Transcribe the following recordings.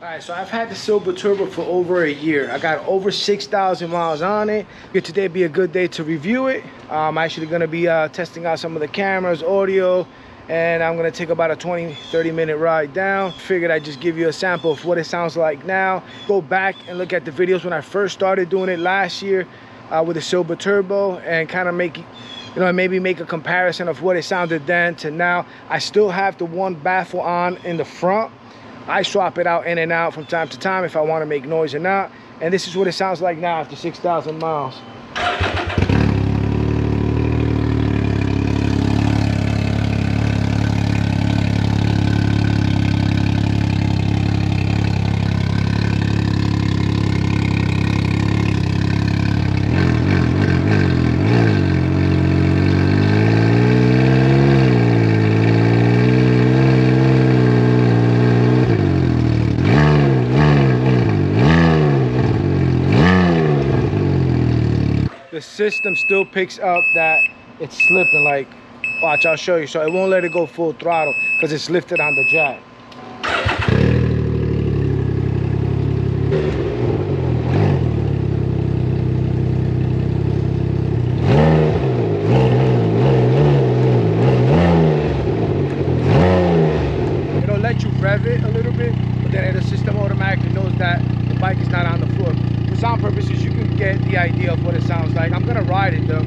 Alright, so I've had the Silber Turbo for over a year. I got over 6,000 miles on it. Today be a good day to review it. I'm actually going to be testing out some of the cameras, audio, and I'm going to take about a 20-30 minute ride down. Figured I'd just give you a sample of what it sounds like now. Go back and look at the videos when I first started doing it last year with the Silber Turbo and kind of make, maybe make a comparison of what it sounded then to now. I still have the one baffle on in the front. I swap it out in and out from time to time if I want to make noise or not. And this is what it sounds like now after 6,000 miles. The system still picks up that it's slipping. Like, watch, I'll show you. So it won't let it go full throttle because it's lifted on the jack. It'll let you rev it a little bit, but then the system automatically knows that the bike is not on the floor. For sound purposes, you can get the idea of what it sounds like. I'm gonna ride it though.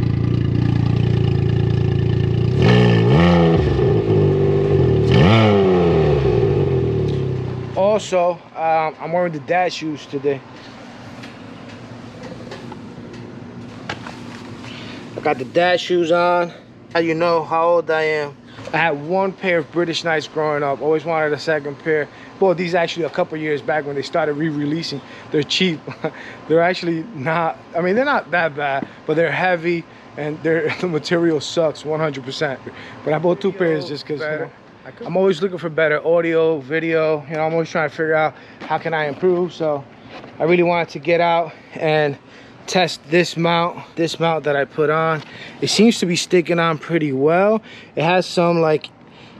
Also, I'm wearing the dad shoes today. I got the dad shoes on. How you know how old I am? I had one pair of British Knights growing up. Always wanted a second pair. Well, these actually a couple years back when they started re-releasing. They're cheap. They're actually not, I mean, they're not that bad, but they're heavy and the material sucks 100%. But I bought two pairs just because I'm always looking for better audio, video. I'm always trying to figure out how can I improve. So I really wanted to get out and test this mount that I put on. It seems to be sticking on pretty well. It has some like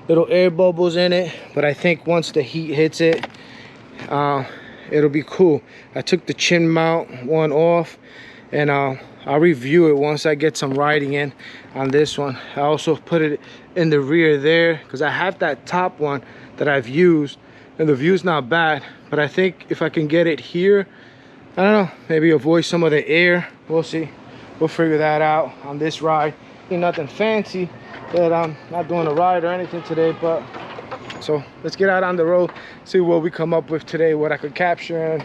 little air bubbles in it, but I think once the heat hits it, it'll be cool. I took the chin mount one off, and I'll review it once I get some riding in on this one. I also put it in the rear there because I have that top one that I've used and the view's not bad, but I think if I can get it here, I don't know, maybe avoid some of the air. We'll see. We'll figure that out on this ride. Nothing fancy, that I'm not doing a ride or anything today, but so let's get out on the road, see what we come up with today, what I could capture. And